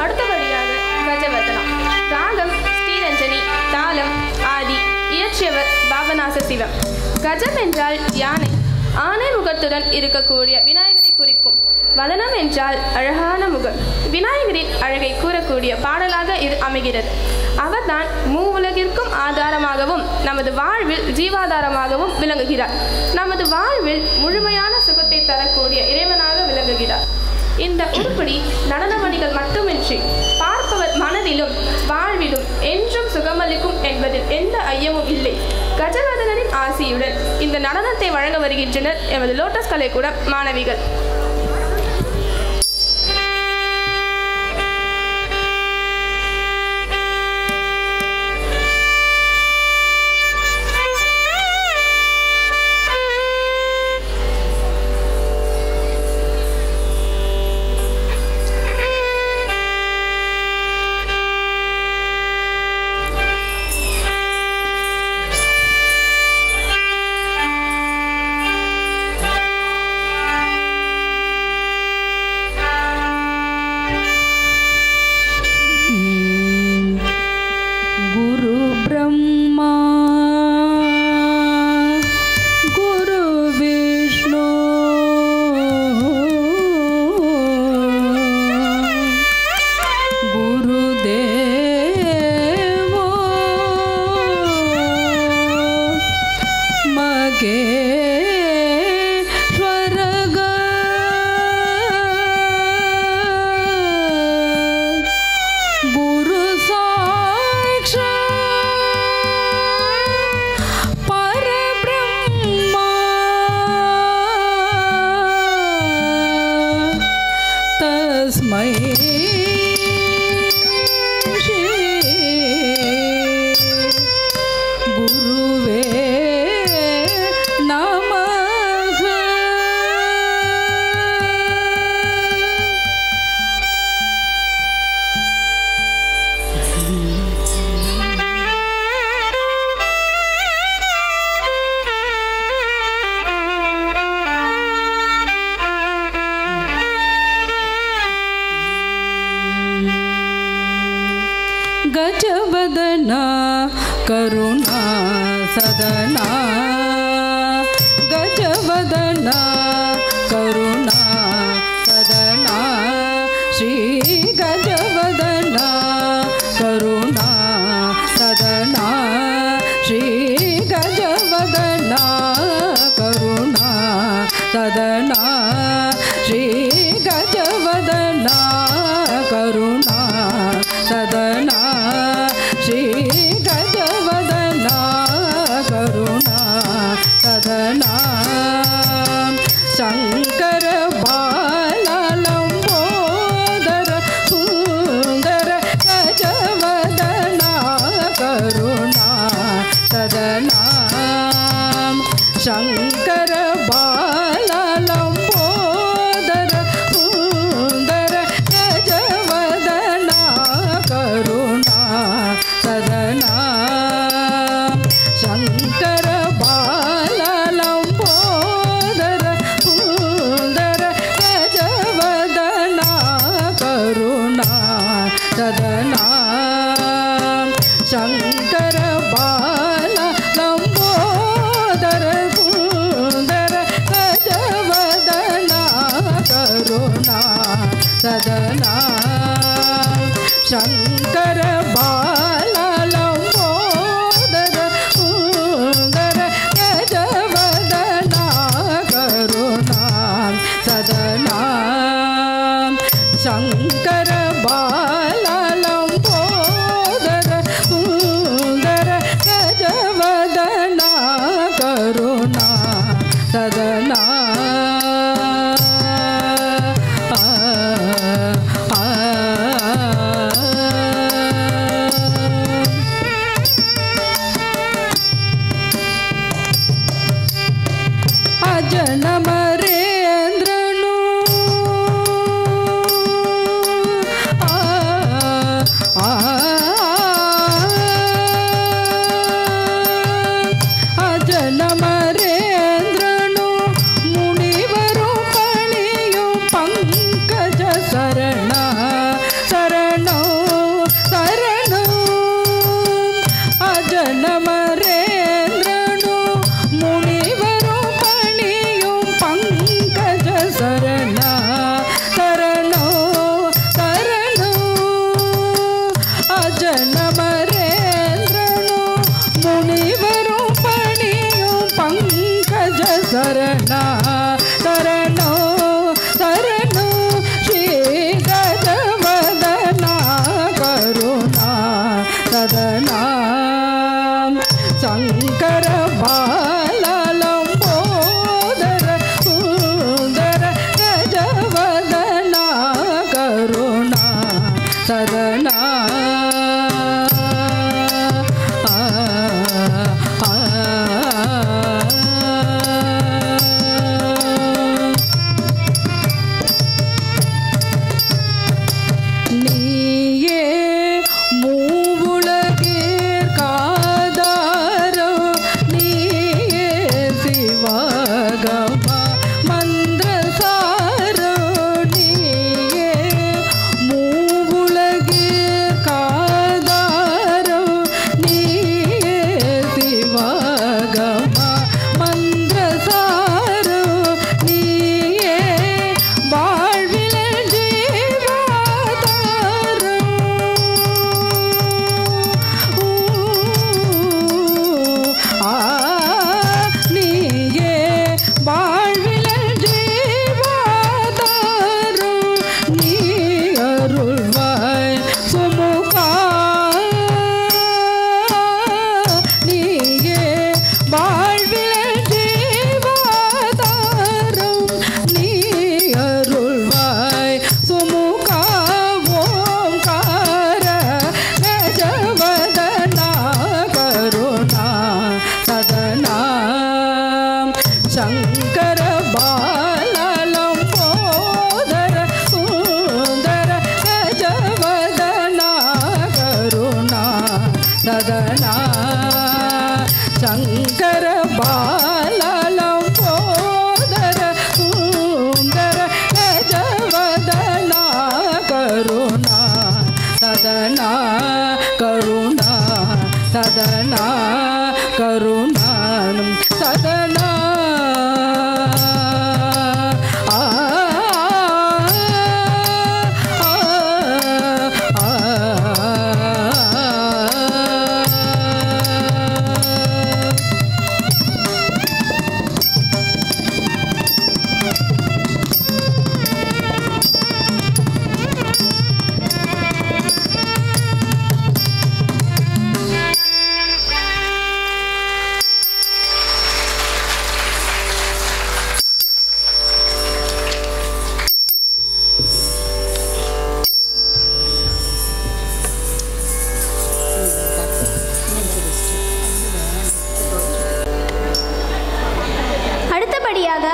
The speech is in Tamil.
அடுத்தபடியாக கஜவதனா. ராகம் ஸ்ரீரஞ்சனி, தாளம் ஆதி, இயற்றியவர் பாபநாச சிவம். கஜம் என்றால் யானை, ஆனை முகத்துடன் இருக்கக்கூடிய விநாயகரை குறிக்கும். வதனம் என்றால் அழகான முகம், விநாயகரின் அழகை கூறக்கூடிய பாடலாக இது அமைகிறது. அவர்தான் மூவுலகிற்கும் ஆதாரமாகவும் நமது வாழ்வில் ஜீவாதாரமாகவும் விளங்குகிறார். நமது வாழ்வில் முழுமையான சுகத்தை தரக்கூடிய இறைவனாக விளங்குகிறார். இந்த உருப்படி நடனமணிகள் மட்டுமின்றி பார்ப்பவர் மனதிலும் வாழ்விலும் என்றும் சுகமளிக்கும் என்பதில் எந்த ஐயமும் இல்லை. கஜவதனரின் ஆசியுடன் இந்த நடனத்தை வழங்க வருகின்றனர் எமது லோட்டஸ் கலைக்கூட மாணவிகள். गजवदना करुणा सदना, गजवदना करुणा सदना, श्री गजवदना करुणा सदना, श्री गजवदना करुणा सदना, श्री गजवदना करुणा सदना, श्री गजवदना करुणा सदना, शंकर बाला लंबोदर सुंदर गजवदना करुणा सदना, शंकर बाला लंबोदर सुंदर गजवदना करुणा सदना, शंकर बाला लंबोदर सुंदर गजवदना करुणा सदना, शंकर बाला लंबोदर सुंदर गजवदना करुणा सदना, शंकर बाला लंबोदर सुंदर गजवदना करुणा सदना, शंकर बाला लंबोदर सुंदर गजवदना करुणा सदना, जनमरेंद्रनु சதனா சங்கர பாலலம் போதர சுந்தர கஜவதனா கருணா சதனா